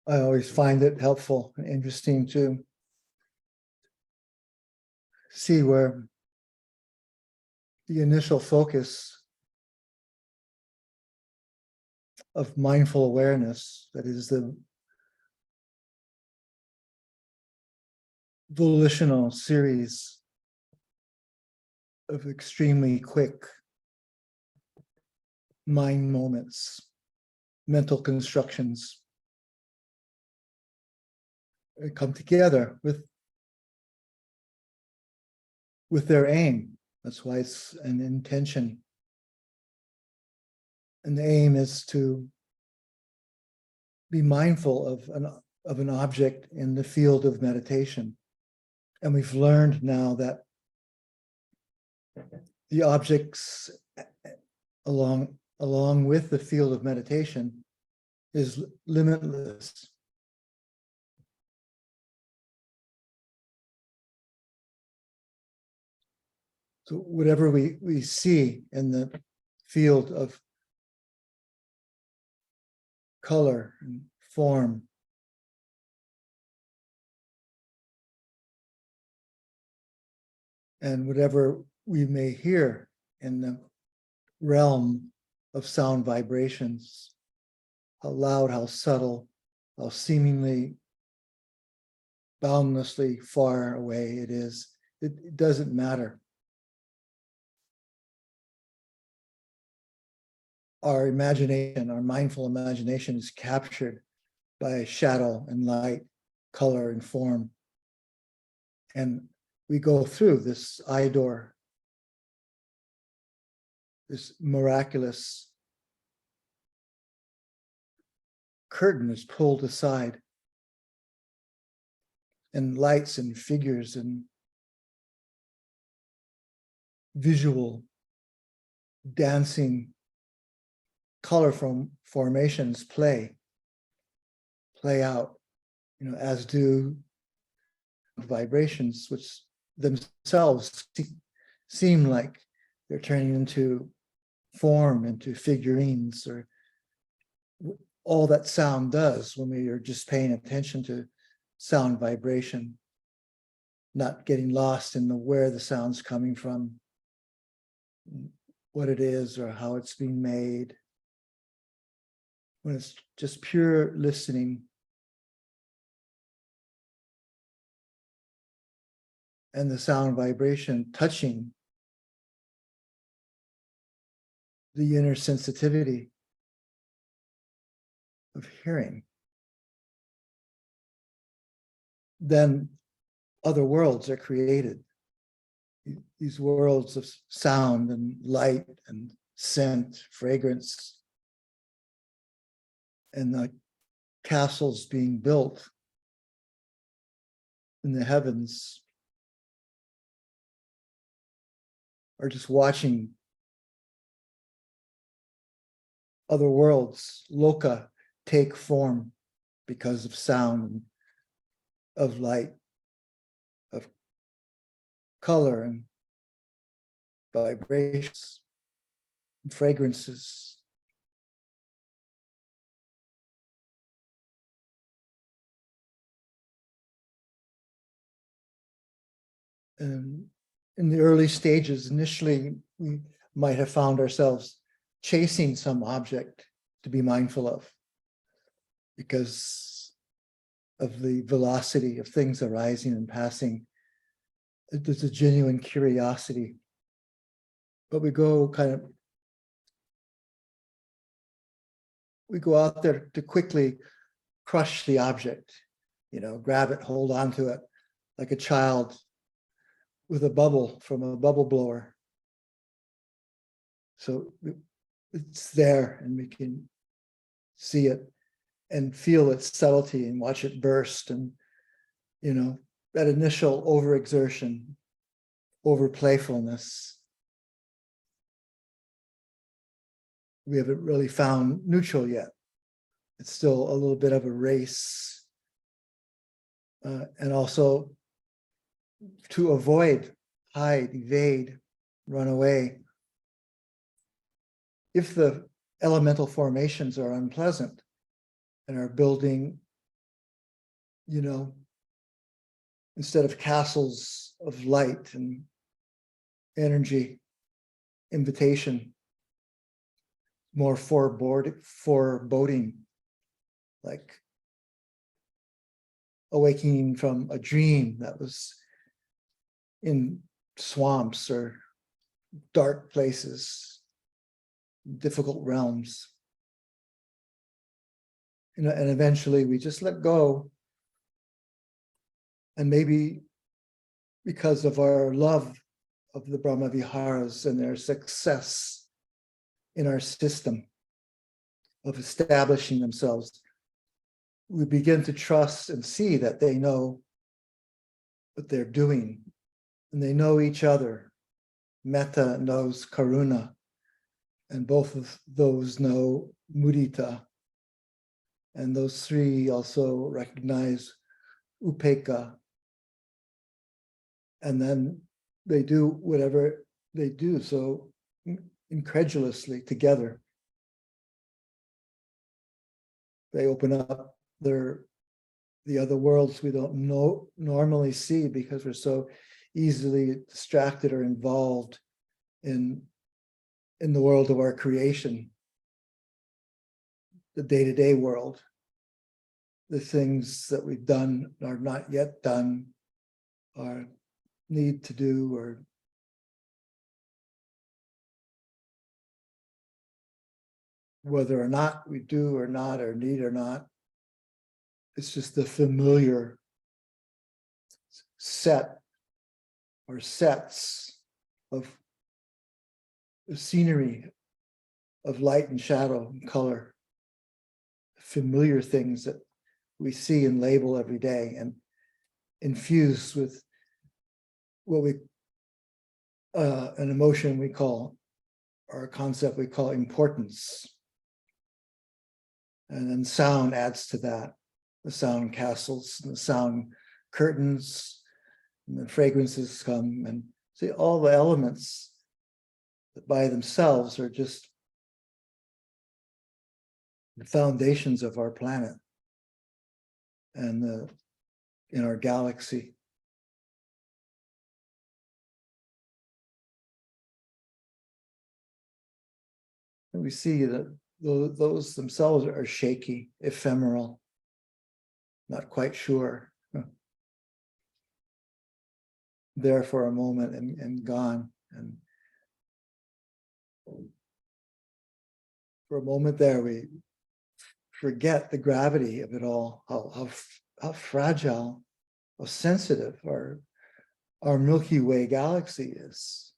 I always find it helpful and interesting to see where the initial focus of mindful awareness, that is the volitional series of extremely quick mind moments, mental constructions, come together with their aim. That's why it's an intention. And the aim is to be mindful of an object in the field of meditation. And we've learned now that the objects along with the field of meditation is limitless. So whatever we see in the field of color and form, and whatever we may hear in the realm of sound vibrations, how loud, how subtle, how seemingly boundlessly far away it is, it doesn't matter. Our imagination, our mindful imagination is captured by shadow and light, color and form. And we go through this eye door, this miraculous curtain is pulled aside, and lights and figures and visual dancing colorful formations play out, as do vibrations, which themselves seem like they're turning into form, into figurines, or all that sound does when we are just paying attention to sound vibration, not getting lost in where the sound's coming from, what it is, or how it's being made. When it's just pure listening and the sound vibration touching the inner sensitivity of hearing, then other worlds are created. These worlds of sound and light and scent, fragrance, and the castles being built in the heavens are just watching other worlds, loka, take form because of sound, of light, of color and vibrations, and fragrances. And in the early stages, initially, we might have found ourselves chasing some object to be mindful of because of the velocity of things arising and passing. There's a genuine curiosity, but we go out there to quickly crush the object, grab it, hold on to it like a child with a bubble from a bubble blower. So it's there and we can see it and feel its subtlety and watch it burst. And, that initial overexertion, over playfulness, we haven't really found neutral yet. It's still a little bit of a race. And also to avoid, hide, evade, run away. If the elemental formations are unpleasant and are building you know, instead of castles of light and energy, invitation, more foreboding, like awakening from a dream that was in swamps or dark places, difficult realms. And eventually we just let go. And maybe because of our love of the Brahma Viharas and their success in our system of establishing themselves, we begin to trust and see that they know what they're doing, and they know each other. Metta knows Karuna, and both of those know Mudita. And those three also recognize Upekkha. And then they do whatever they do so incredulously together. They open up the other worlds we don't normally see because we're so easily distracted or involved in the world of our creation, the day-to-day world, the things that we've done are not yet done, or need to do, or whether or not we do or not, or need or not. It's just the familiar set or sets of scenery, of light and shadow and color, familiar things that we see and label every day, and infused with what we an emotion we call, or a concept we call importance. And then sound adds to that, the sound castles and the sound curtains, and the fragrances come, and see all the elements that by themselves are just the foundations of our planet and in our galaxy. And we see that those themselves are shaky, ephemeral, not quite sure, there for a moment and gone. And for a moment there, we forget the gravity of it all, how fragile, how sensitive our Milky Way galaxy is.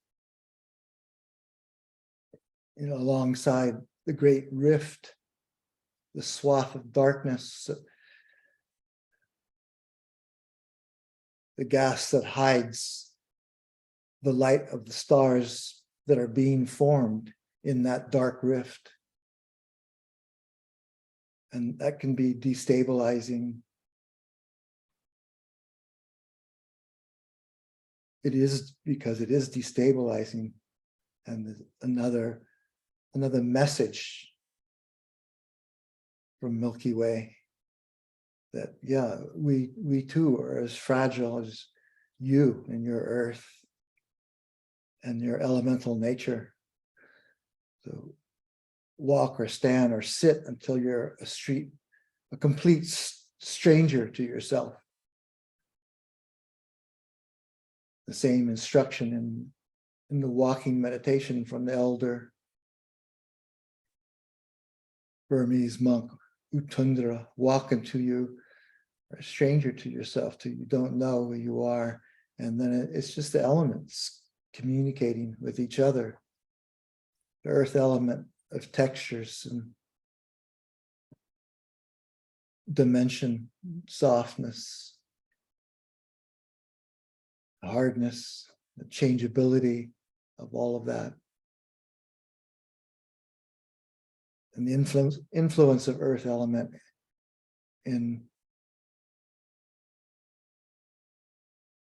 Alongside the great rift, the swath of darkness, the gas that hides the light of the stars that are being formed in that dark rift. And that can be destabilizing. It is, because it is destabilizing. And another message from Milky Way that, yeah, we too are as fragile as you and your earth and your elemental nature. So walk or stand or sit until you're a complete stranger to yourself. The same instruction in the walking meditation from the elder Burmese monk Utundra: walk until you are a stranger to yourself, till you don't know who you are. And then it's just the elements communicating with each other. The earth element of textures and dimension, softness, hardness, the changeability of all of that. And the influence of earth element in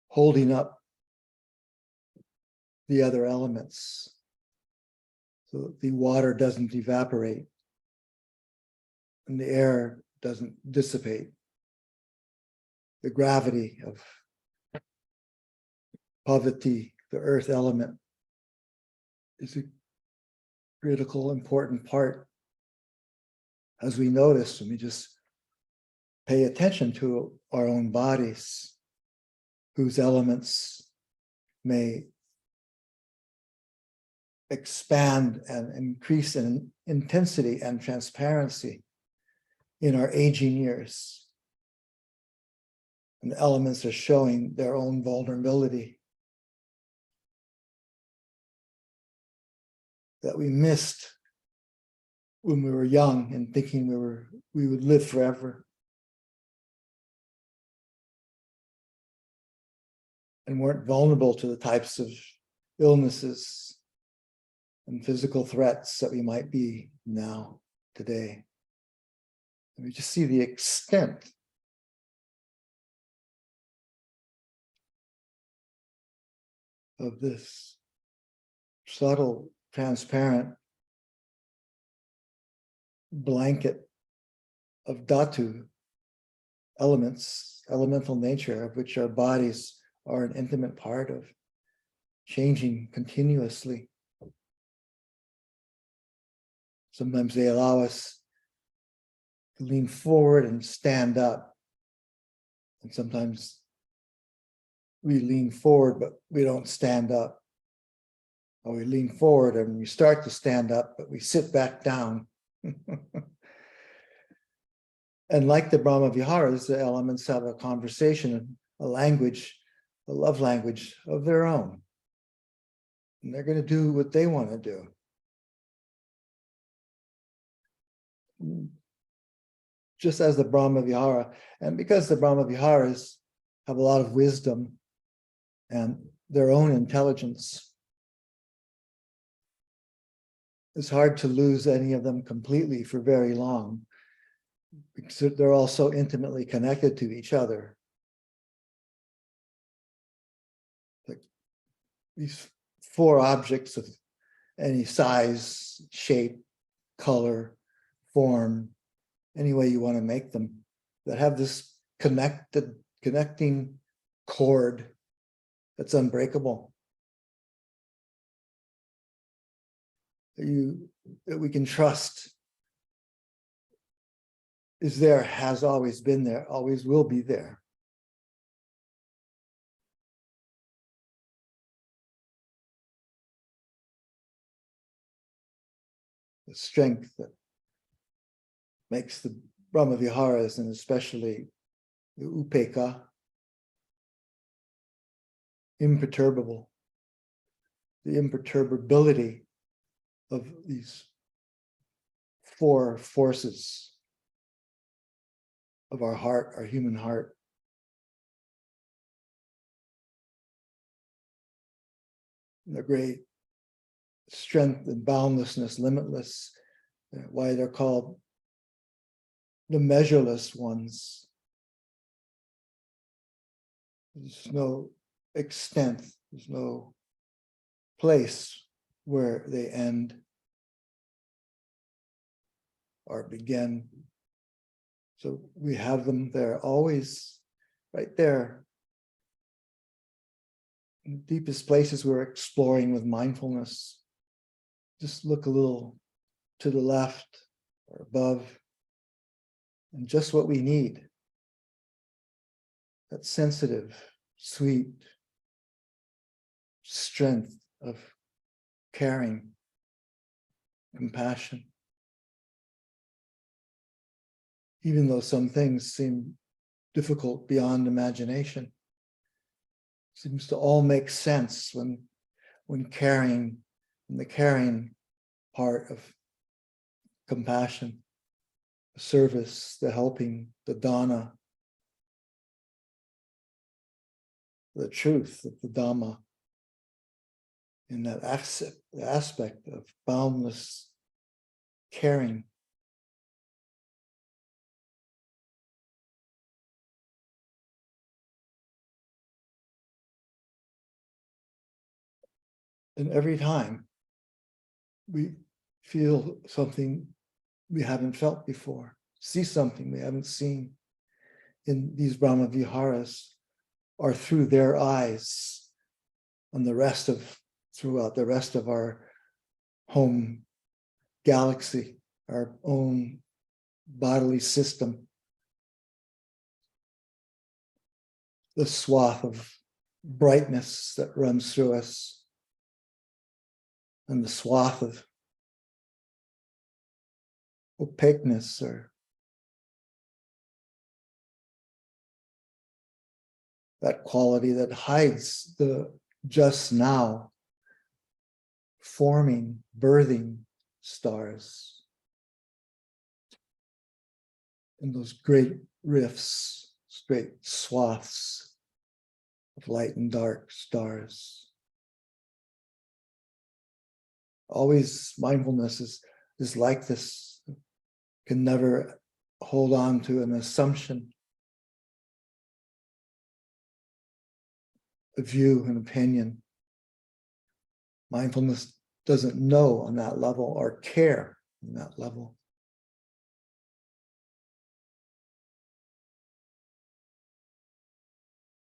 holding up the other elements so that the water doesn't evaporate and the air doesn't dissipate. the gravity of poverty, the earth element, is a critical, important part, as we notice when we just pay attention to our own bodies, whose elements may expand and increase in intensity and transparency in our aging years. And the elements are showing their own vulnerability that we missed when we were young and thinking we would live forever. And weren't vulnerable to the types of illnesses and physical threats that we might be now, today. And we just see the extent of this subtle, transparent blanket of dhatu, elements, elemental nature, of which our bodies are an intimate part of, changing continuously. Sometimes they allow us to lean forward and stand up. And sometimes we lean forward, but we don't stand up. Or we lean forward and we start to stand up, but we sit back down. And like the Brahma Viharas, the elements have a conversation, a language, a love language of their own. And they're going to do what they want to do. Just as the Brahma Vihara, and because the Brahma Viharas have a lot of wisdom and their own intelligence, it's hard to lose any of them completely for very long, because they're all so intimately connected to each other. Like these four objects of any size, shape, color, form, any way you want to make them, that have this connecting cord that's unbreakable. That we can trust is there, has always been there, always will be there. The strength that makes the Brahma Viharas, and especially the Upekkha, imperturbable. The imperturbability of these four forces of our heart, our human heart. The great strength and boundlessness, limitless, why they're called the measureless ones. There's no extent, there's no place where they end or begin. So we have them there, always right there. In the deepest places we're exploring with mindfulness. Just look a little to the left or above, and just what we need. That sensitive, sweet strength of caring, compassion. Even though some things seem difficult beyond imagination, seems to all make sense when caring, in the caring part of compassion, the service, the helping, the dana, the truth of the Dhamma, in that aspect of boundless caring. And every time we feel something we haven't felt before, see something we haven't seen, in these Brahma Viharas are through their eyes on throughout the rest of our home galaxy, our own bodily system. The swath of brightness that runs through us, and the swath of opaqueness or that quality that hides the just now forming, birthing stars. And those great rifts, great swaths of light and dark stars. Always mindfulness is like this. Can never hold on to an assumption, a view, an opinion. Mindfulness doesn't know on that level or care on that level.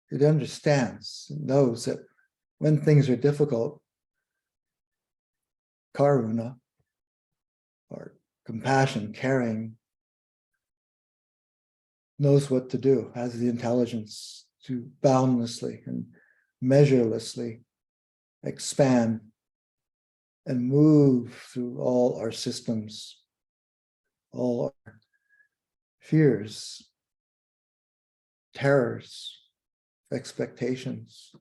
It understands, it knows that when things are difficult, karuna, or compassion, caring, knows what to do, has the intelligence to boundlessly and measurelessly expand and move through all our systems, all our fears, terrors, expectations.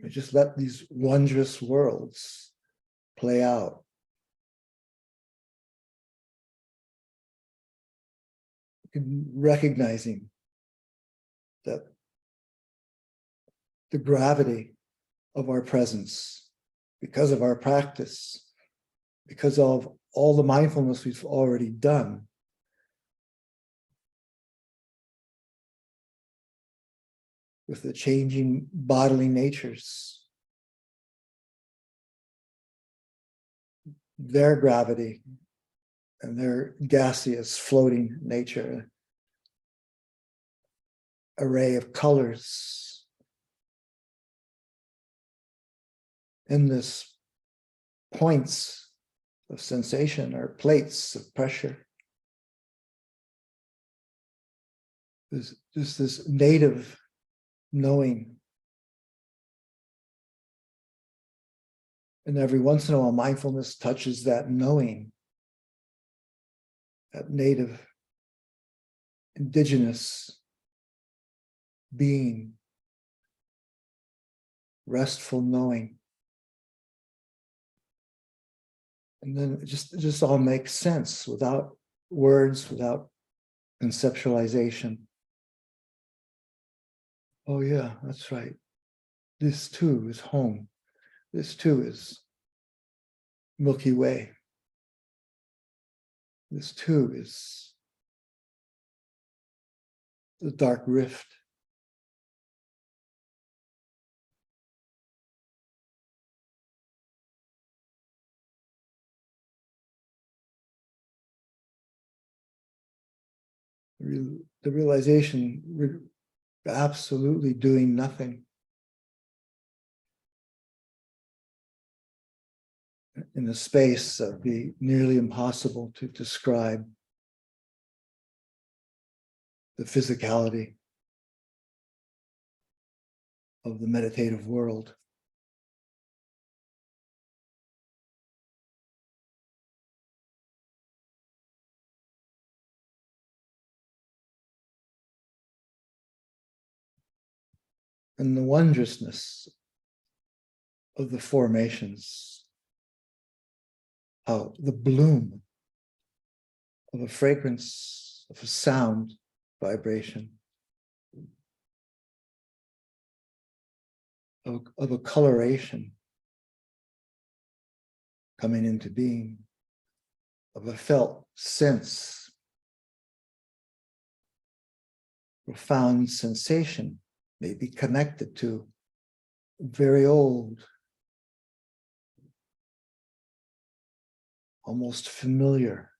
We just let these wondrous worlds play out. Recognizing that the gravity of our presence, because of our practice, because of all the mindfulness we've already done, with the changing bodily natures, their gravity and their gaseous floating nature, array of colors, endless points of sensation or plates of pressure. There's just this native knowing. And every once in a while, mindfulness touches that knowing, that native, indigenous being, restful knowing. And then it just all makes sense without words, without conceptualization. Oh yeah, that's right. This too is home. This too is Milky Way. This too is the dark rift. The realization we're absolutely doing nothing. In a space that would be nearly impossible to describe the physicality of the meditative world. And the wondrousness of the formations, how the bloom of a fragrance, of a sound, vibration, of a coloration coming into being, of a felt sense, profound sensation may be connected to very old almost familiar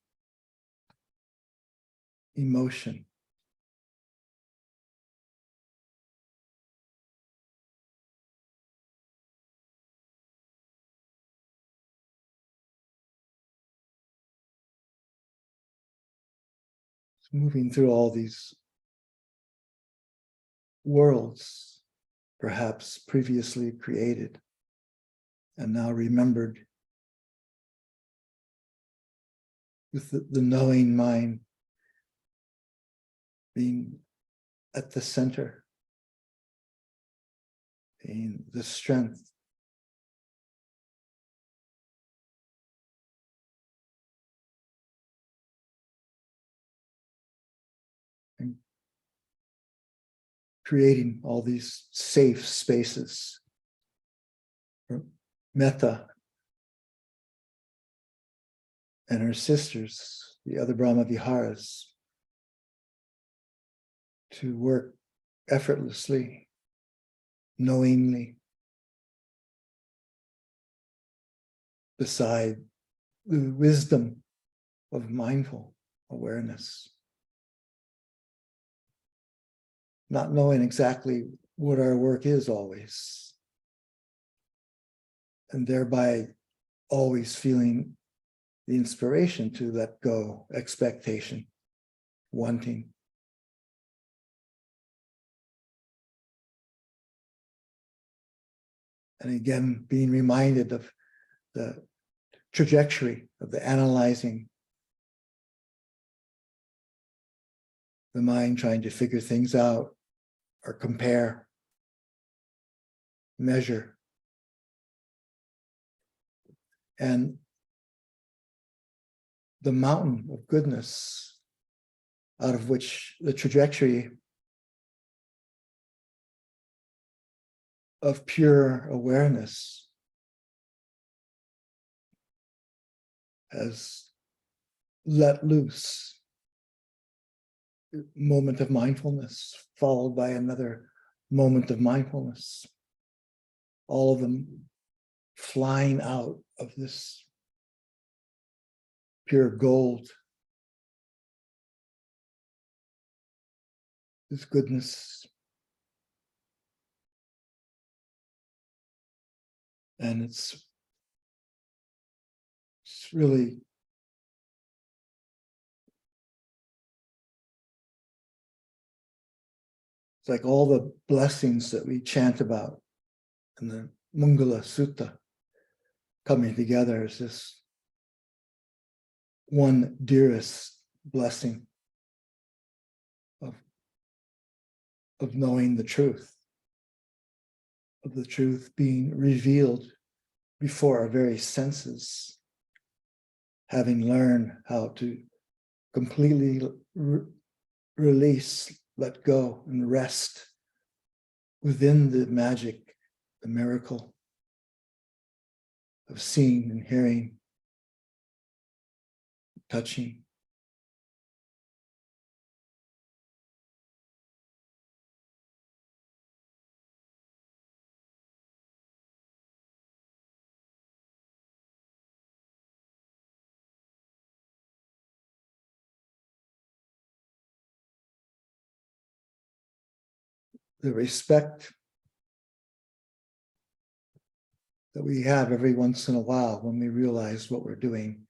emotion. It's moving through all these worlds, perhaps previously created and now remembered, with the knowing mind being at the center, being the strength. And creating all these safe spaces for Metta and her sisters, the other Brahma Viharas, to work effortlessly, knowingly, beside the wisdom of mindful awareness. Not knowing exactly what our work is always, and thereby always feeling the inspiration to let go, expectation, wanting. And again, being reminded of the trajectory of the analyzing, the mind trying to figure things out or compare, measure. And the mountain of goodness out of which the trajectory of pure awareness has let loose. Moment of mindfulness, followed by another moment of mindfulness. All of them flying out of this pure gold, this goodness. And it's really it's like all the blessings that we chant about in the Mangala Sutta coming together as this one dearest blessing of knowing the truth, of the truth being revealed before our very senses, having learned how to completely release, let go, and rest within the magic, the miracle of seeing and hearing, touching. The respect that we have every once in a while when we realize what we're doing,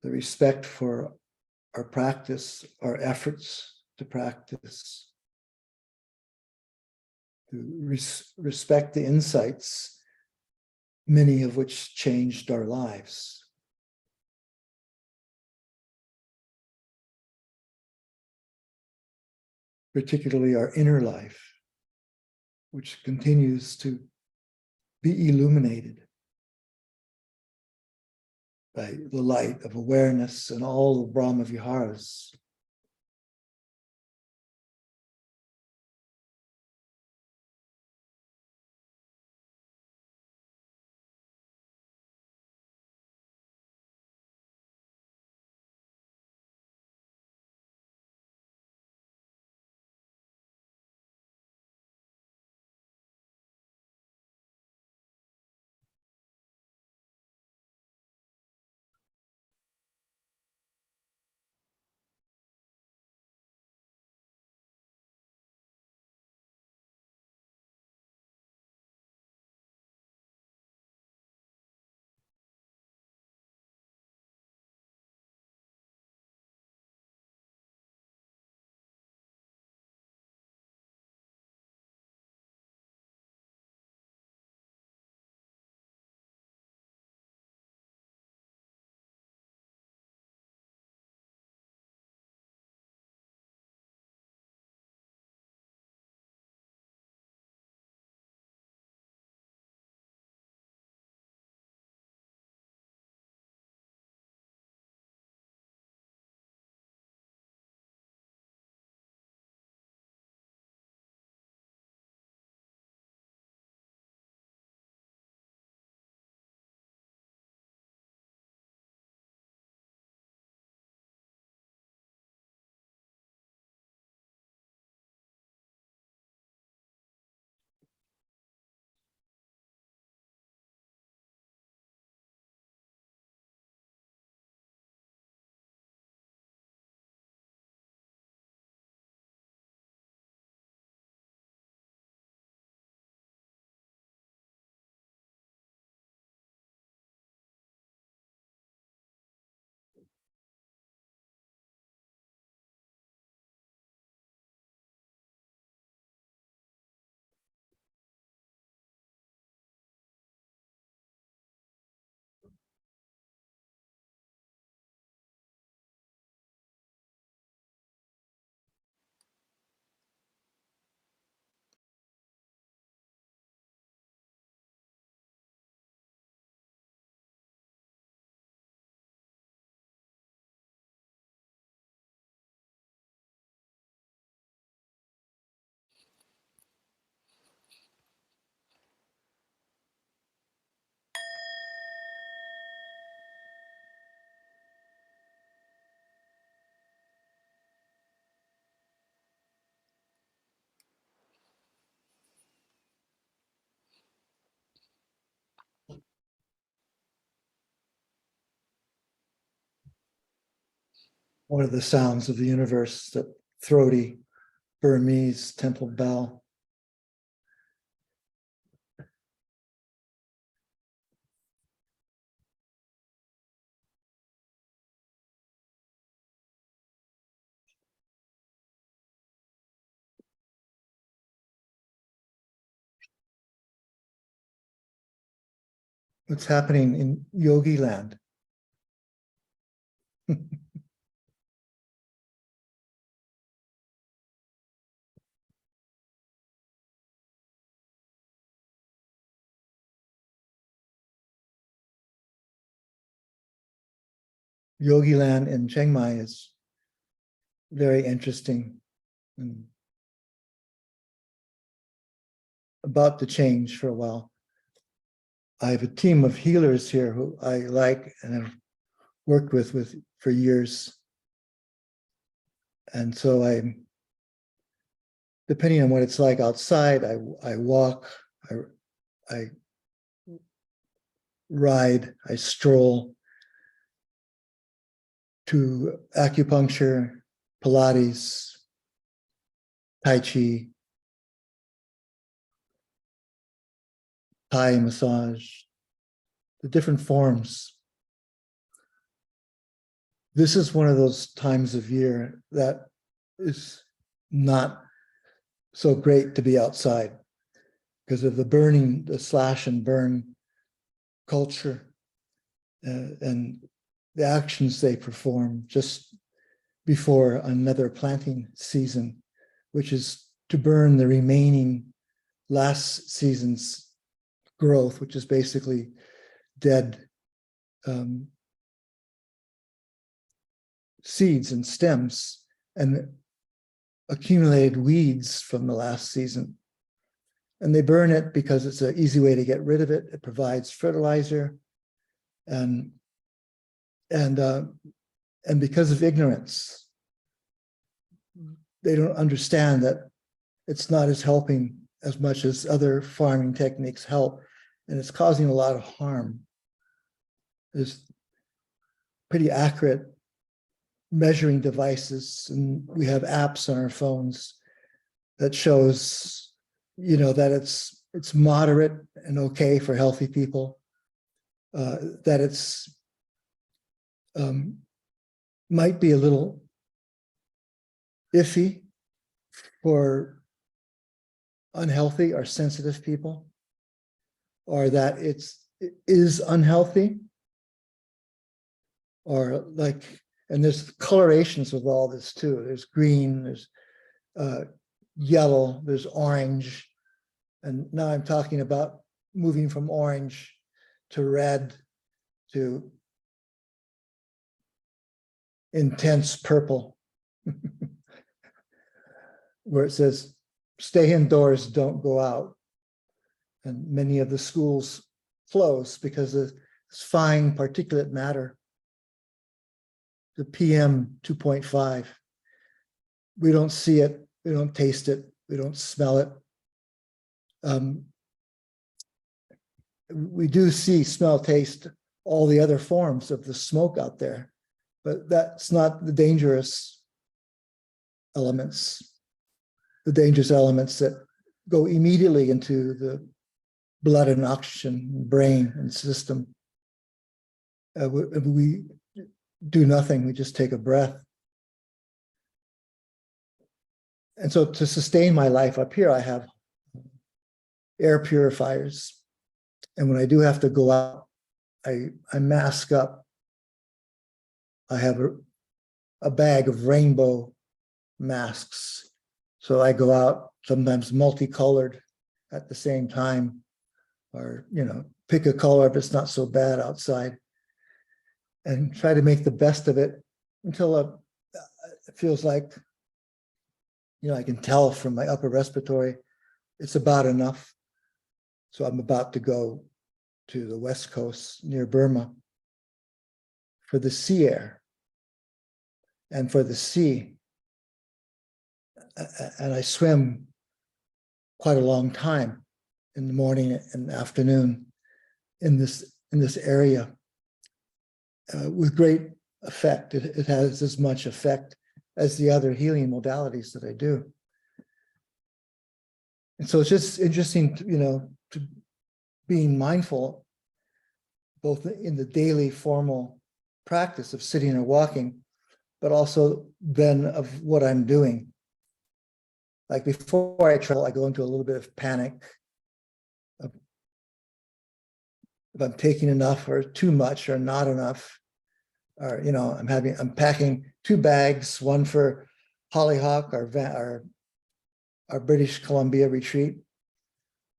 the respect for our practice, our efforts to practice, to respect the insights, many of which changed our lives. Particularly our inner life, which continues to be illuminated by the light of awareness and all the Brahma Viharas. one of the sounds of the universe, that throaty Burmese temple bell. What's happening in Yogi Land? Yogi Land in Chiang Mai is very interesting and about to change for a while. I have a team of healers here who I like and have worked with for years. And so depending on what it's like outside, I walk, I ride, I stroll, to acupuncture, Pilates, Tai Chi, Thai massage, the different forms. This is one of those times of year that is not so great to be outside because of the slash and burn culture and the actions they perform just before another planting season, which is to burn the remaining last season's growth, which is basically dead seeds and stems and accumulated weeds from the last season. And they burn it because it's an easy way to get rid of it. It provides fertilizer, and because of ignorance, they don't understand that it's not as helping as much as other farming techniques help, and it's causing a lot of harm. There's pretty accurate measuring devices, and we have apps on our phones that shows, that it's moderate and okay for healthy people, that it's might be a little iffy for unhealthy or sensitive people, or that it is unhealthy, or and there's colorations with all this too. There's green, there's yellow, there's orange, and now I'm talking about moving from orange to red to intense purple, where it says, stay indoors, don't go out. And many of the schools close because of this fine particulate matter, the PM 2.5. We don't see it, we don't taste it, we don't smell it. We do see, smell, taste all the other forms of the smoke out there, but that's not the dangerous elements. The dangerous elements that go immediately into the blood and oxygen, brain and system. We do nothing, we just take a breath. And so to sustain my life up here, I have air purifiers. And when I do have to go out, I mask up. I have a bag of rainbow masks. So I go out, sometimes multicolored at the same time, or, pick a color if it's not so bad outside, and try to make the best of it until it feels like, I can tell from my upper respiratory, it's about enough. So I'm about to go to the West Coast near Burma for the sea air and for the sea. And I swim quite a long time in the morning and afternoon in this area with great effect. It has as much effect as the other healing modalities that I do. And so it's just interesting, to being mindful, both in the daily formal practice of sitting or walking, but also then of what I'm doing. Like before I travel, I go into a little bit of panic. If I'm taking enough or too much or not enough, or, I'm packing 2 bags, one for Hollyhock, our British Columbia retreat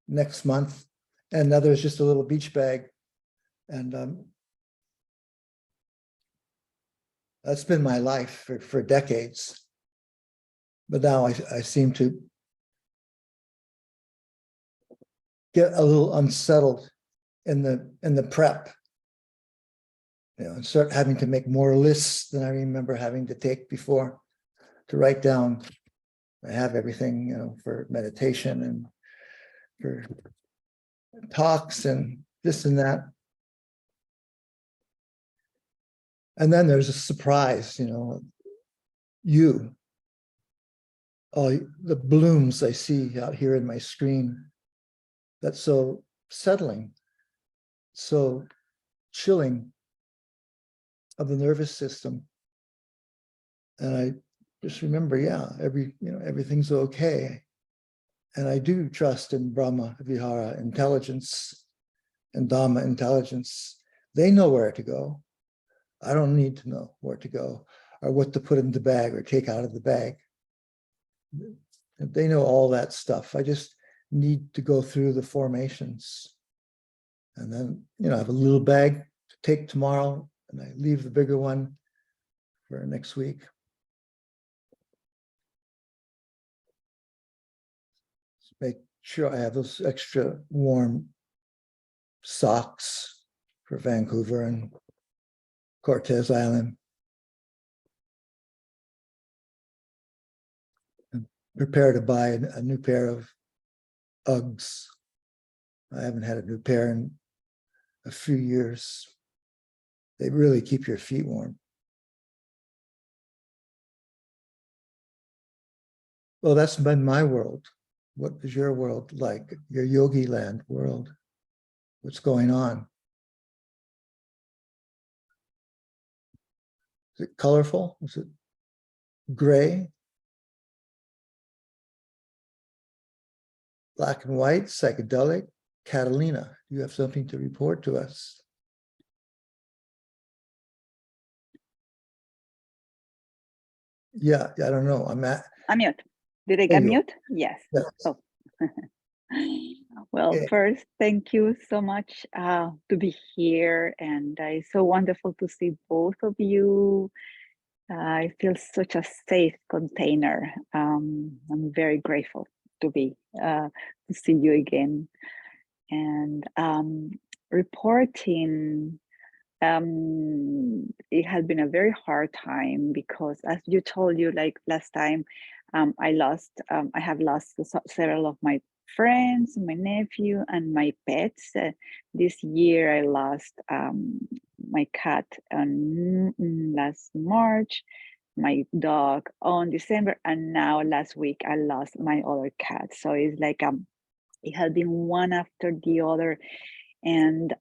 next month, and another is just a little beach bag. And that's been my life for decades. But now I seem to get a little unsettled in the prep, and start having to make more lists than I remember having to take before, to write down. I have everything, for meditation and for talks and this and that. And then there's a surprise, all the blooms I see out here in my screen. That's so settling, so chilling of the nervous system. And I just remember, everything's okay. And I do trust in Brahma Vihara intelligence and Dhamma intelligence. They know where to go. I don't need to know where to go or what to put in the bag or take out of the bag. They know all that stuff. I just need to go through the formations. And then, I have a little bag to take tomorrow, and I leave the bigger one for next week. Just make sure I have those extra warm socks for Vancouver and Cortez Island. And prepare to buy a new pair of Uggs. I haven't had a new pair in a few years. They really keep your feet warm. Well, that's been my world. What is your world like? Your yogi land world? What's going on? Is it colorful? Is it gray? Black and white, psychedelic? Catalina, do you have something to report to us? Yeah, I don't know. Unmute. Did I unmute? Yes. Yes. Oh. Well, first, thank you so much to be here, and it's so wonderful to see both of you. I feel such a safe container. I'm very grateful to see you again, and reporting. It has been a very hard time because, as you told you, like last time, I have lost several of my friends, my nephew, and my pets. This year, I lost my cat on last March, my dog on December, and now last week I lost my other cat. So it's like it has been one after the other, and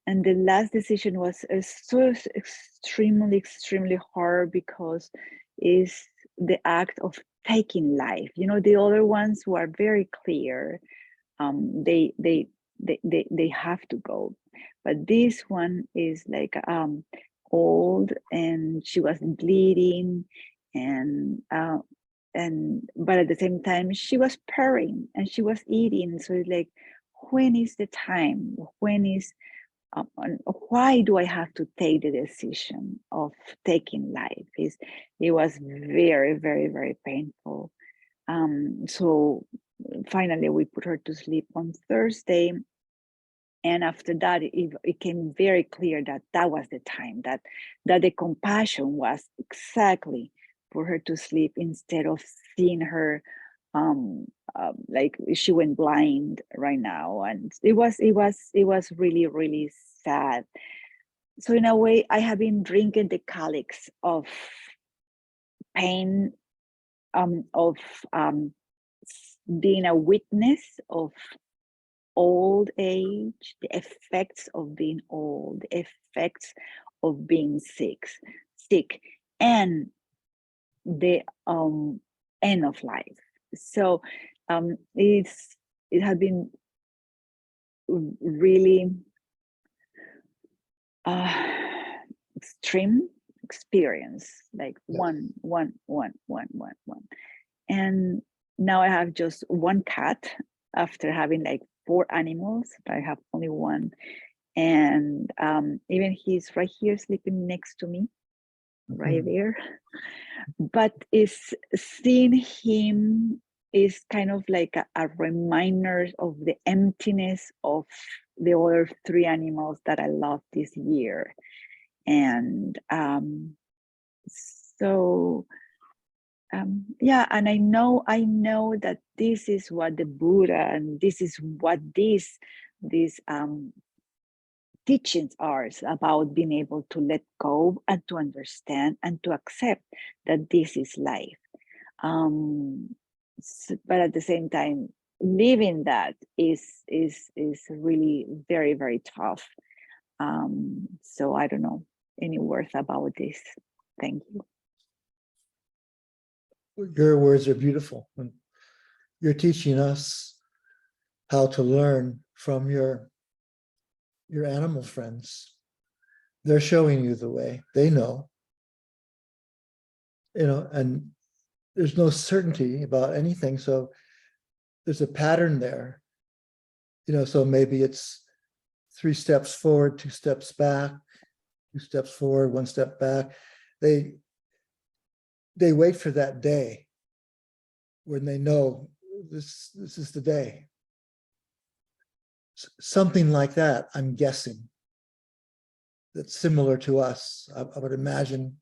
the last decision was so extremely hard because it's the act of taking life. The other ones who are very clear, they have to go, but this one is like old, and she was bleeding, and but at the same time she was purring and she was eating. So it's like, when is the time? When is why do I have to take the decision of taking life? It was very painful. So finally we put her to sleep on Thursday, and after that it became very clear that was the time, that the compassion was exactly for her to sleep, instead of seeing her like she went blind right now. And it was really sad. So in a way, I have been drinking the calyx of pain, of being a witness of old age, the effects of being old, the effects of being sick, and the end of life. So it has been really extreme experience, like Yes. one. And now I have just one cat after having like 4 animals. I have only one. And even he's right here sleeping next to me, right Mhm. there. But is seeing him is kind of like a reminder of the emptiness of the other 3 animals that I lost this year. And so yeah, and I know that this is what the Buddha, and this is what these teachings are about, being able to let go and to understand and to accept that this is life. But at the same time, living that is really very, very tough. So I don't know any words about this. Thank you. Your words are beautiful. And you're teaching us how to learn from your animal friends. They're showing you the way. They know, and there's no certainty about anything. So there's a pattern there, so maybe it's 3 steps forward, 2 steps back, 2 steps forward, 1 step back. They wait for that day when they know this is the day. Something like that, I'm guessing, that's similar to us. I would imagine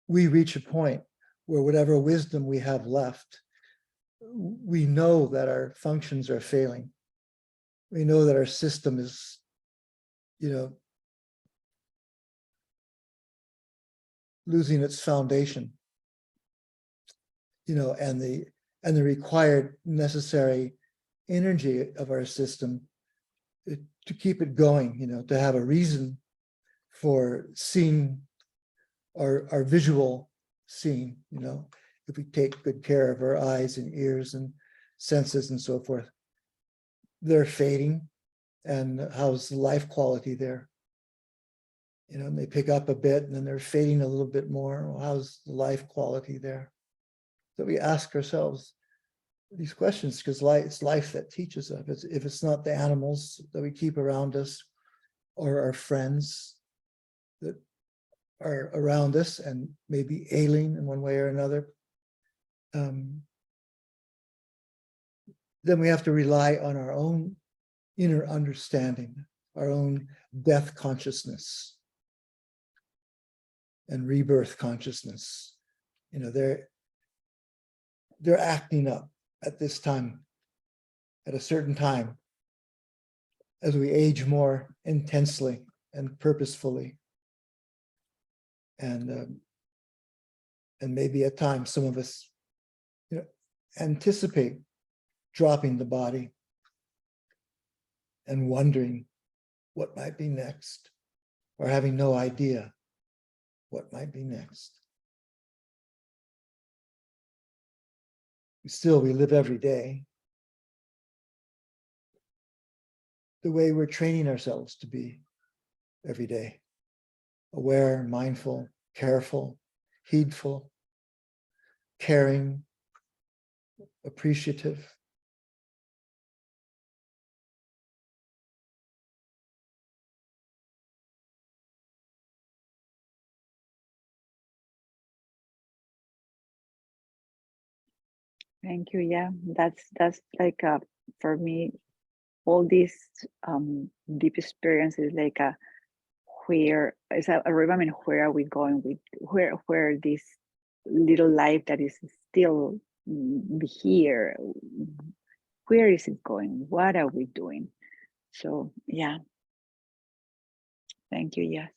we reach a point where whatever wisdom we have left, we know that our functions are failing. We know that our system is, losing its foundation, and the required necessary energy of our system to keep it going, to have a reason for seeing our visual seeing, if we take good care of our eyes and ears and senses and so forth. They're fading, and how's the life quality there? And they pick up a bit and then they're fading a little bit more. Well, how's the life quality there? So we ask ourselves these questions because it's life that teaches us. If it's not the animals that we keep around us or our friends that are around us and maybe ailing in one way or another, then we have to rely on our own inner understanding, our own death consciousness and rebirth consciousness. They're acting up at this time, at a certain time, as we age more intensely and purposefully. And maybe at times some of us anticipate dropping the body and wondering what might be next, or having no idea what might be next. Still, we live every day the way we're training ourselves to be every day: aware, mindful, careful, heedful, caring, appreciative. Thank you. Yeah, that's like for me, all these deep experiences, like where is I remember, where are we going with where this little life that is still here, where is it going? What are we doing? So yeah, Thank you. Yes.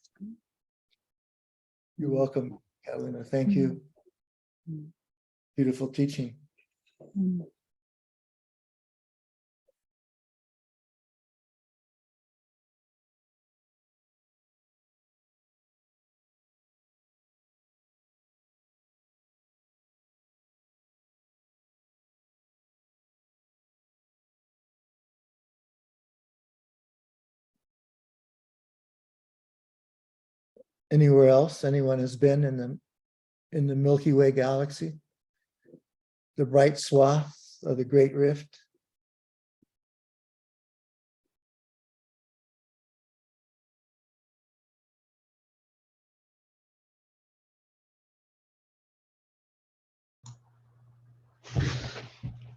You're welcome, Catalina. Thank you. Mm. Beautiful teaching. Mm. Anywhere else anyone has been in the Milky Way galaxy? The bright swath of the Great Rift?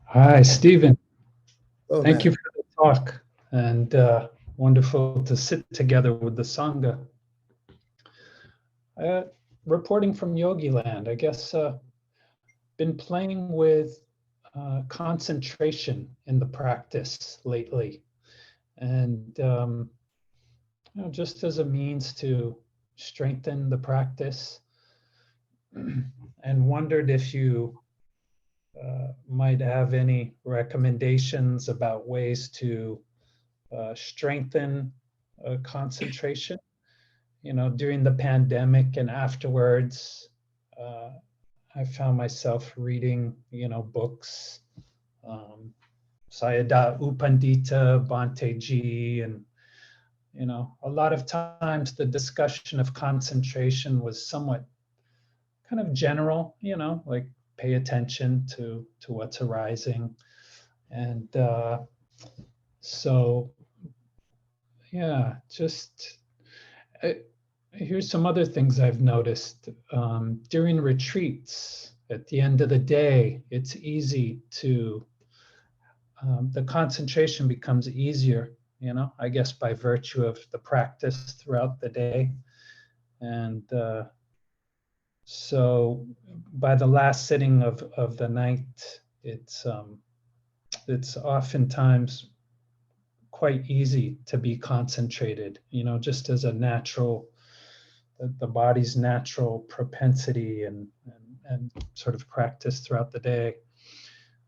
Hi, Stephen. Oh, Thank you man. for the talk, and wonderful to sit together with the Sangha. Uh, Reporting from Yogi Land, I guess, been playing with concentration in the practice lately, and just as a means to strengthen the practice, and wondered if you might have any recommendations about ways to strengthen concentration, during the pandemic and afterwards. uh, I found myself reading, books, um, Sayadaw U Pandita, Bhante Ji, and a lot of times the discussion of concentration was somewhat kind of general, like pay attention to what's arising, and so yeah, just here's some other things I've noticed. During retreats, at the end of the day, it's easy to, the concentration becomes easier, I guess by virtue of the practice throughout the day. And so by the last sitting of the night, it's oftentimes quite easy to be concentrated, just as a natural, the body's natural propensity and sort of practice throughout the day.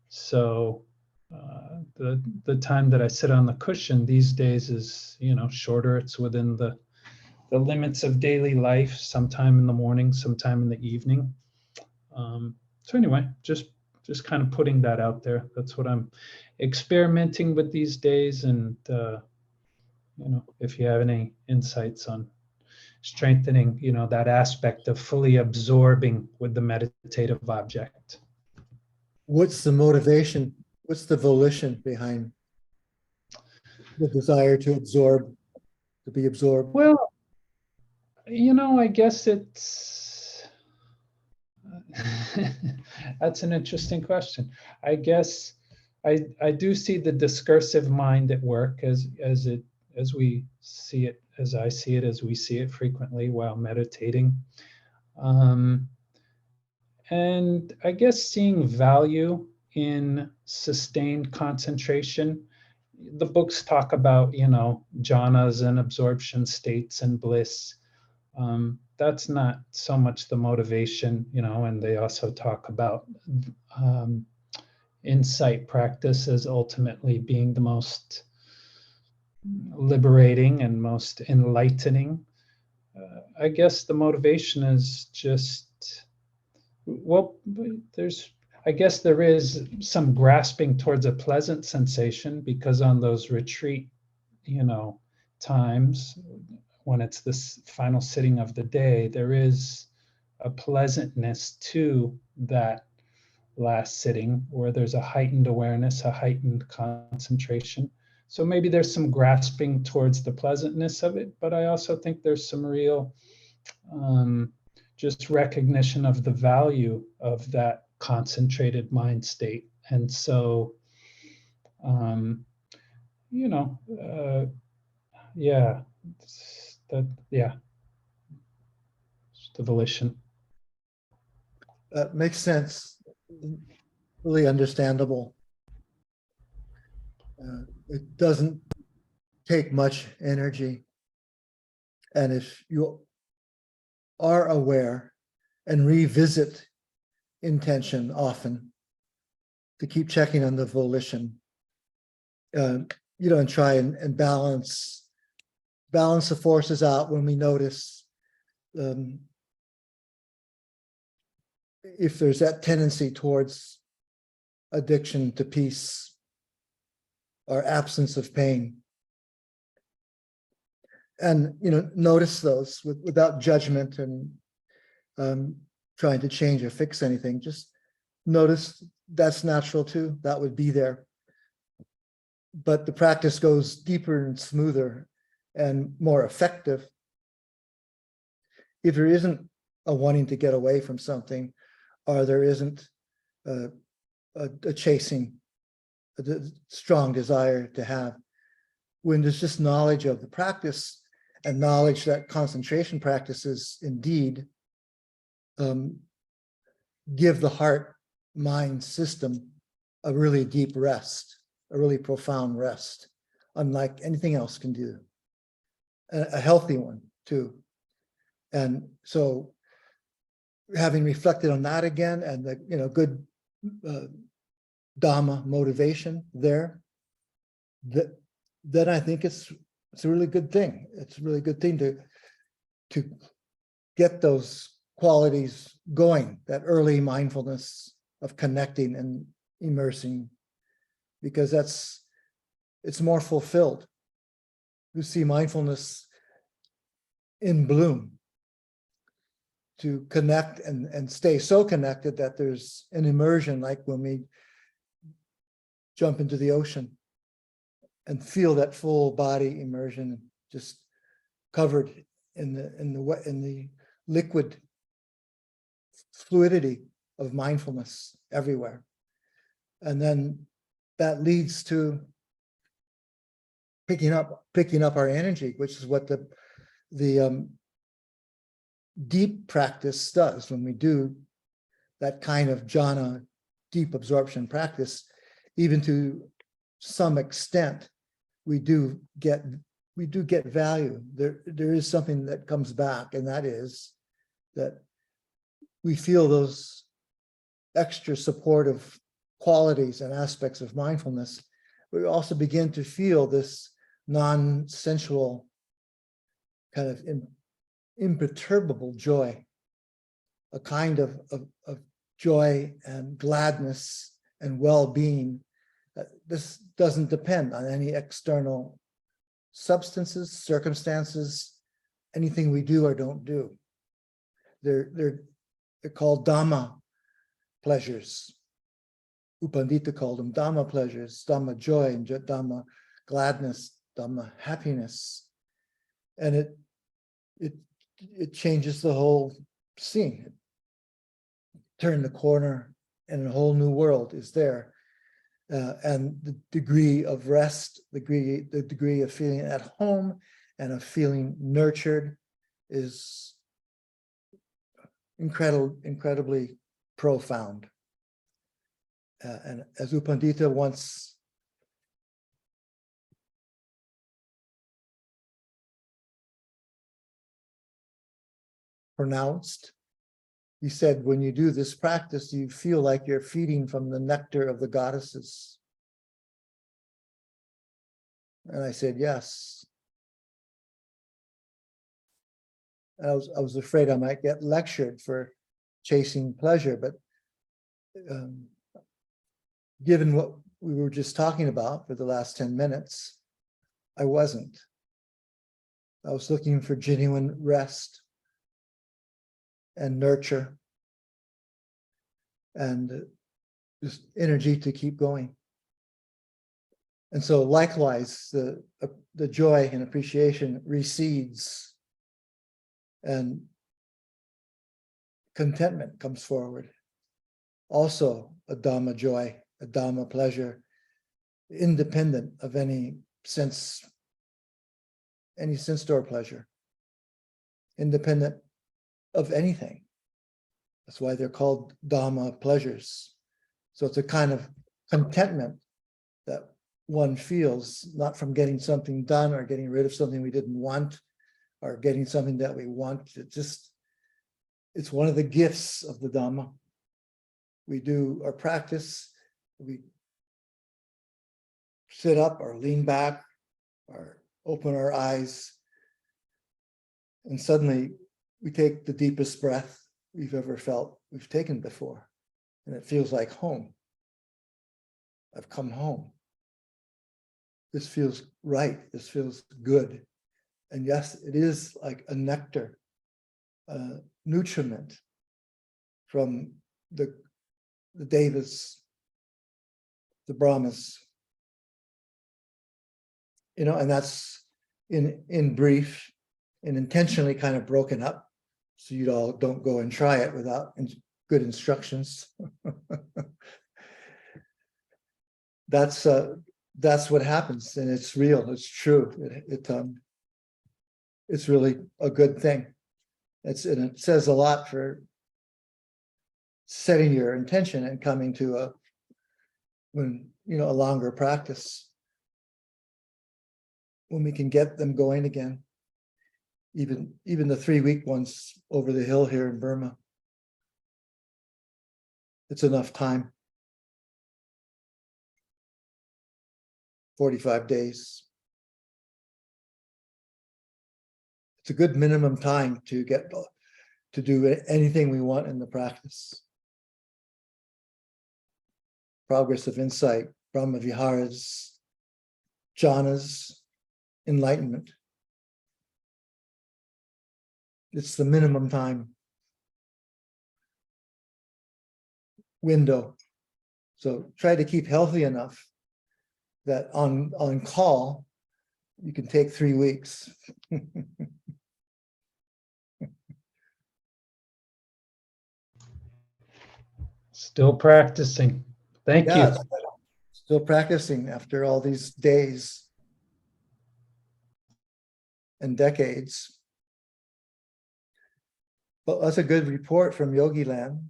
So the time that I sit on the cushion these days is, shorter. It's within the limits of daily life, sometime in the morning, sometime in the evening. So anyway, just kind of putting that out there. That's what I'm experimenting with these days. And if you have any insights on strengthening, that aspect of fully absorbing with the meditative object. What's the motivation? What's the volition behind the desire to absorb, to be absorbed? Well, I guess it's that's an interesting question. I guess I do see the discursive mind at work as we see it, as I see it, as we see it frequently while meditating. Um, and I guess seeing value in sustained concentration. The books talk about, jhanas and absorption states and bliss. That's not so much the motivation, and they also talk about um, insight practice as ultimately being the most liberating and most enlightening. I guess the motivation is just, well, I guess there is some grasping towards a pleasant sensation, because on those retreat, times when it's this final sitting of the day, there is a pleasantness to that last sitting where there's a heightened awareness, a heightened concentration. So maybe there's some grasping towards the pleasantness of it, but I also think there's some real just recognition of the value of that concentrated mind state. And so, um, you know, uh, yeah, yeah, it's the volition. That makes sense. Really understandable. It doesn't take much energy. And if you are aware and revisit intention often to keep checking on the volition, and try and balance the forces out when we notice if there's that tendency towards addiction to peace or absence of pain. And notice those without judgment and trying to change or fix anything. Just notice that's natural too. That would be there. But the practice goes deeper and smoother and more effective if there isn't a wanting to get away from something, or there isn't a chasing, a strong desire to have. When there's just knowledge of the practice and knowledge that concentration practices indeed give the heart mind system a really deep rest, a really profound rest, unlike anything else can do, a healthy one too. And so having reflected on that again, and the good Dhamma motivation there, then I think it's a really good thing. It's a really good thing to get those qualities going, that early mindfulness of connecting and immersing, because it's more fulfilled. You see mindfulness in bloom, to connect and stay so connected that there's an immersion, like when we jump into the ocean and feel that full body immersion, just covered in the liquid fluidity of mindfulness everywhere. And then that leads to picking up our energy, which is what the deep practice does. When we do that kind of jhana, deep absorption practice, even to some extent, we do get value. There is something that comes back, and that is that we feel those extra supportive qualities and aspects of mindfulness. We also begin to feel this non-sensual kind of imperturbable joy, a kind of joy and gladness and well-being. This doesn't depend on any external substances, circumstances, anything we do or don't do. They're called Dhamma pleasures. U Pandita called them Dhamma pleasures, Dhamma joy, and Dhamma gladness, Dhamma happiness. And it changes the whole scene. Turn the corner and a whole new world is there. And the degree of rest, the degree of feeling at home and of feeling nurtured is incredibly profound. And as U Pandita once pronounced, he said, when you do this practice, you feel like you're feeding from the nectar of the goddesses. And I said, yes. And I was afraid I might get lectured for chasing pleasure, but given what we were just talking about for the last 10 minutes, I wasn't. I was looking for genuine rest and nurture and just energy to keep going. And so likewise, the joy and appreciation recedes and contentment comes forward. Also a Dhamma joy, a Dhamma pleasure, independent of any sense door pleasure, independent of anything. That's why they're called Dhamma pleasures. So it's a kind of contentment that one feels, not from getting something done or getting rid of something we didn't want, are getting something that we want. It's one of the gifts of the Dhamma. We do our practice, we sit up or lean back or open our eyes, and suddenly we take the deepest breath we've ever felt we've taken before. And it feels like home. I've come home. This feels right. This feels good. And yes, it is like a nectar, nutriment from the devas, the Brahmas, and that's in brief and intentionally kind of broken up so you all don't go and try it without good instructions. That's what happens, and it's real, it's true. It's really a good thing. And it says a lot for setting your intention and coming to a longer practice, when we can get them going again. Even the 3-week ones over the hill here in Burma. It's enough time. 45 days. It's a good minimum time to get to do anything we want in the practice. Progress of insight, Brahma Viharas, jhanas, enlightenment. It's the minimum time window. So try to keep healthy enough that on call, you can take 3 weeks. Still practicing. Thank you. Yeah, still practicing after all these days and decades. But that's a good report from Yogi Land.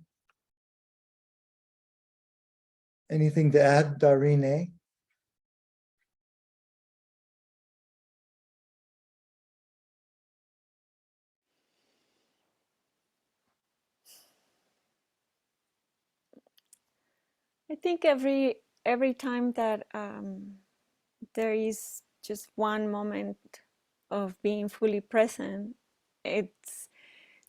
Anything to add, Darine? I think every time that there is just one moment of being fully present, it's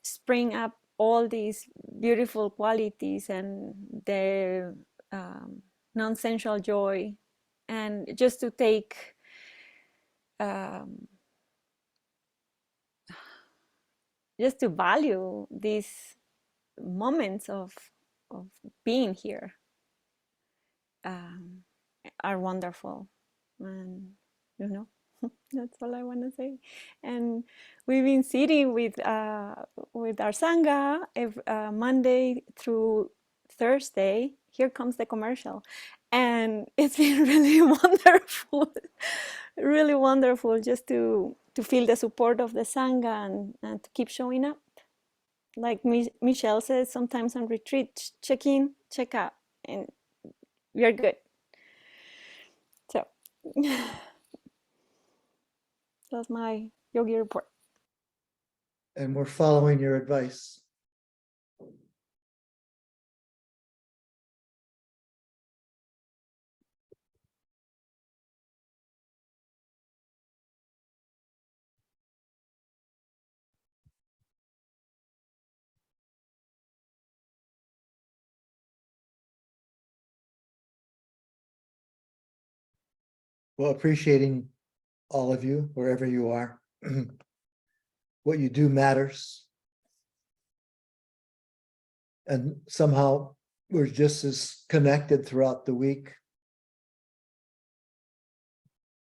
spring up all these beautiful qualities and the non-sensual joy, and just to take just to value these moments of being here are wonderful. And that's all I want to say. And we've been sitting with our sangha Monday through Thursday. Here comes the commercial, and it's been really wonderful, really wonderful, just to feel the support of the sangha and to keep showing up. Like Michelle says, sometimes on retreat, check in, check out, and we are good. So that's my yogi report. And we're following your advice. Well, appreciating all of you, wherever you are. What you do matters. And somehow we're just as connected throughout the week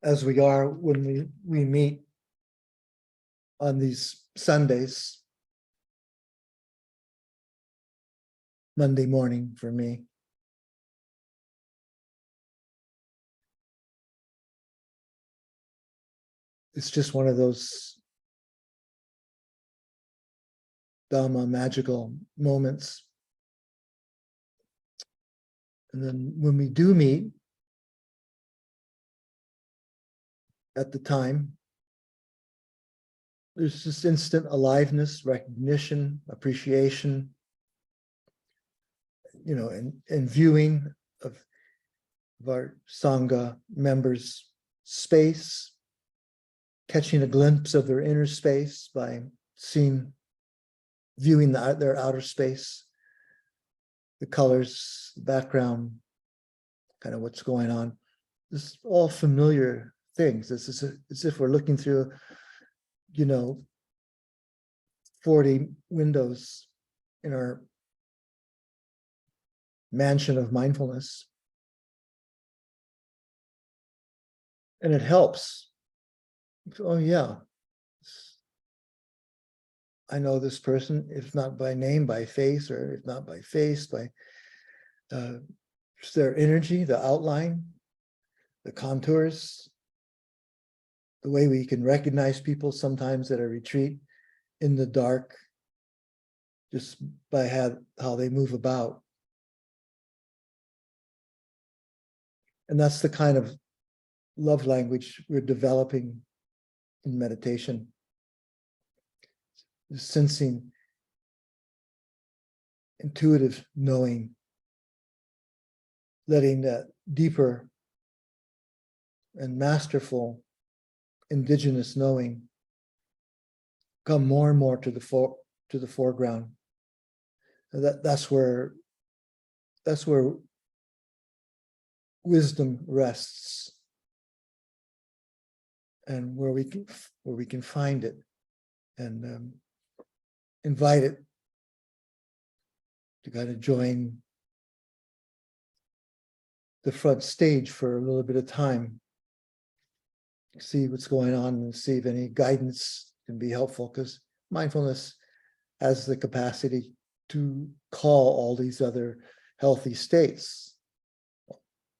as we are when we meet on these Sundays. Monday morning for me. It's just one of those Dhamma magical moments. And then when we do meet at the time, there's this instant aliveness, recognition, appreciation, and viewing of our Sangha members' space, catching a glimpse of their inner space by viewing their outer space, the colors, the background, kind of what's going on. This is all familiar things. This is as if we're looking through, 40 windows in our mansion of mindfulness. And it helps. Oh yeah, I know this person, if not by name, by face, or if not by face, by just their energy, the outline, the contours, the way we can recognize people sometimes at a retreat in the dark, just by how they move about. And that's the kind of love language we're developing in meditation. Sensing, intuitive knowing, letting that deeper and masterful indigenous knowing come more and more to the foreground. That's where wisdom rests, and where we can find it and invite it to kind of join the front stage for a little bit of time, see what's going on and see if any guidance can be helpful, because mindfulness has the capacity to call all these other healthy states,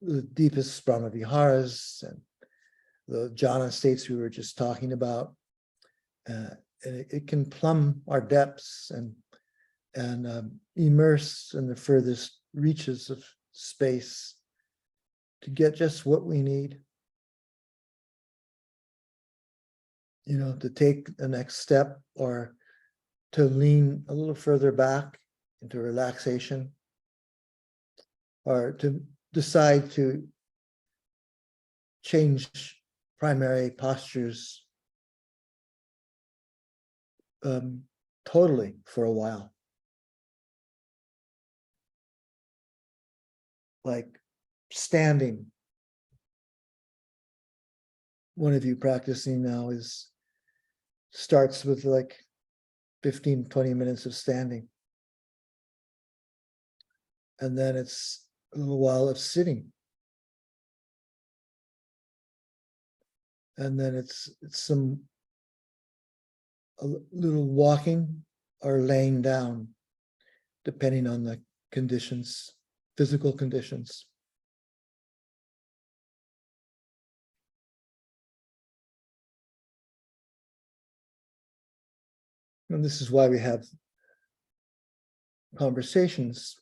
the deepest brahmaviharas and the jhana states we were just talking about. And it can plumb our depths and immerse in the furthest reaches of space to get just what we need. To take the next step, or to lean a little further back into relaxation, or to decide to change primary postures totally for a while. Like standing. One of you practicing now starts with like 15, 20 minutes of standing. And then it's a little while of sitting. And then it's a little walking or laying down, depending on the conditions, physical conditions. And this is why we have conversations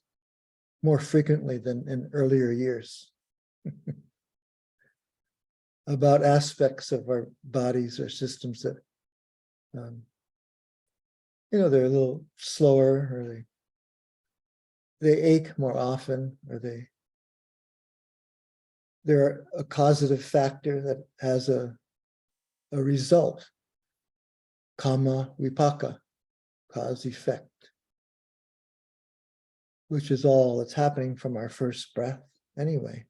more frequently than in earlier years about aspects of our bodies or systems that, they're a little slower, or they ache more often, or they're a causative factor that has a result. Karma vipaka, cause effect, which is all that's happening from our first breath anyway.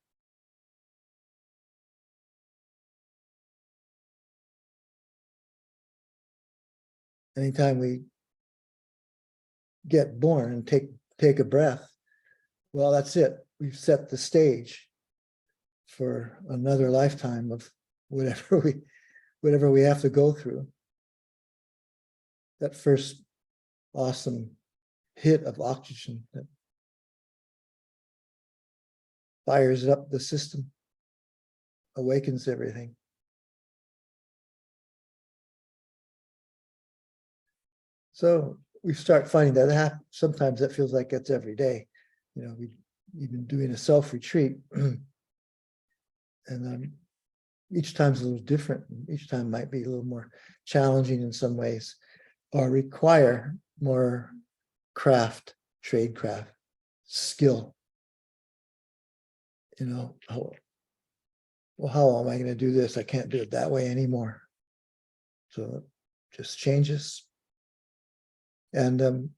Anytime we get born and take a breath, well, that's it. We've set the stage for another lifetime of whatever we have to go through. That first awesome hit of oxygen that fires up the system, awakens everything. So we start finding that sometimes that feels like it's every day. We've been doing a self-retreat, and each time's a little different. Each time might be a little more challenging in some ways, or require more craft, tradecraft, skill. You know, how am I going to do this? I can't do it that way anymore. So it just changes. And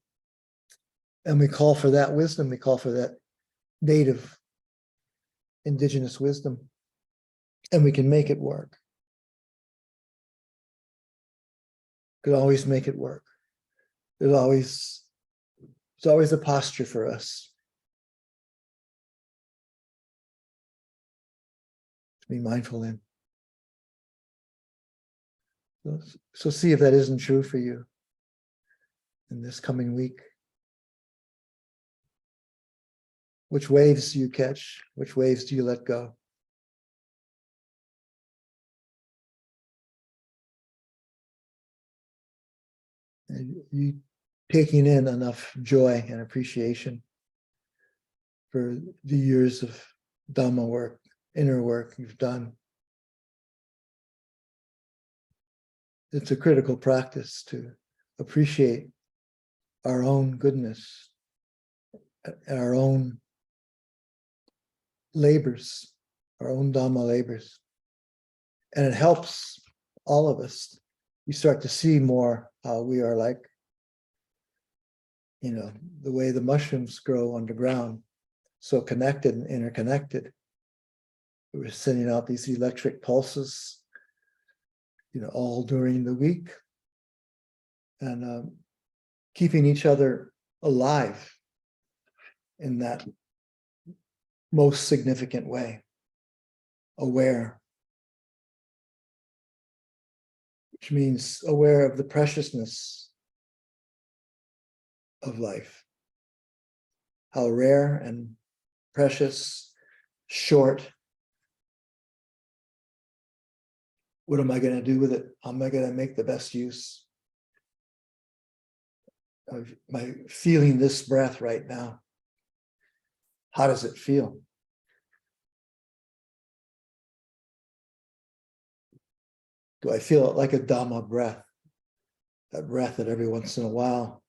we call for that wisdom. We call for that native, indigenous wisdom, and we can make it work. Could always make it work. There's always a posture for us to be mindful in. So see if that isn't true for you in this coming week. Which waves do you catch? Which waves do you let go? And you taking in enough joy and appreciation for the years of Dhamma work, inner work you've done. It's a critical practice to appreciate our own goodness, our own labors, our own Dhamma labors. And it helps all of us. You start to see more how we are like, you know, the way the mushrooms grow underground, so connected and interconnected. We're sending out these electric pulses, you know, all during the week, and keeping each other alive in that most significant way, aware, which means aware of the preciousness of life, how rare and precious, short. What am I going to do with it? How am I going to make the best use of my feeling this breath right now? How does it feel? Do I feel it like a Dhamma breath? That breath that every once in a while,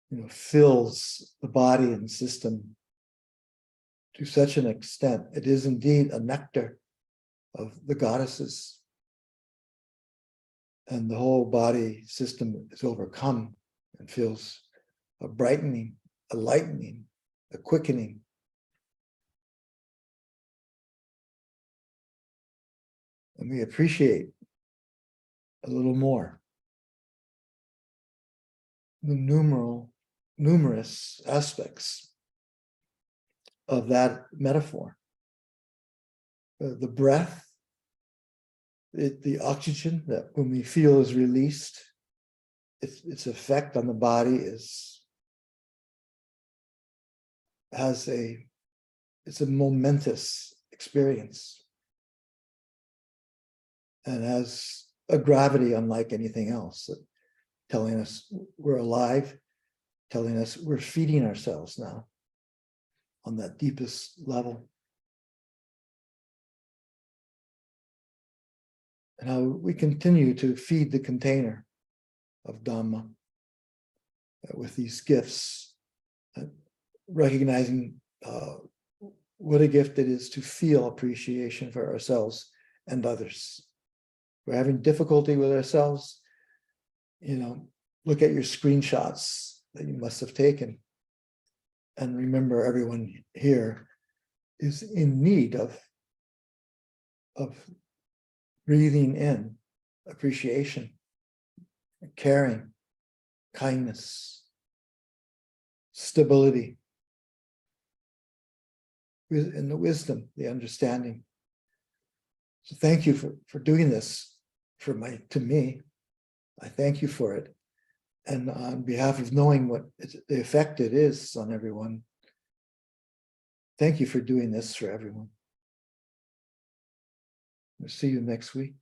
you know, fills the body and system to such an extent. It is indeed a nectar of the goddesses. And the whole body system is overcome and feels a brightening, a lightening, a quickening. And we appreciate a little more the numerous aspects of that metaphor. The breath, the oxygen that when we feel is released, its effect on the body it's a momentous experience and has a gravity unlike anything else, telling us we're alive, telling us we're feeding ourselves now on that deepest level. And how we continue to feed the container of Dhamma with these gifts, recognizing what a gift it is to feel appreciation for ourselves and others. We're having difficulty with ourselves, you know, look at your screenshots that you must have taken and remember everyone here is in need of breathing in appreciation, caring, kindness, stability, and the wisdom, the understanding. So thank you for doing this to me. I thank you for it. And on behalf of knowing what the effect it is on everyone, thank you for doing this for everyone. We'll see you next week.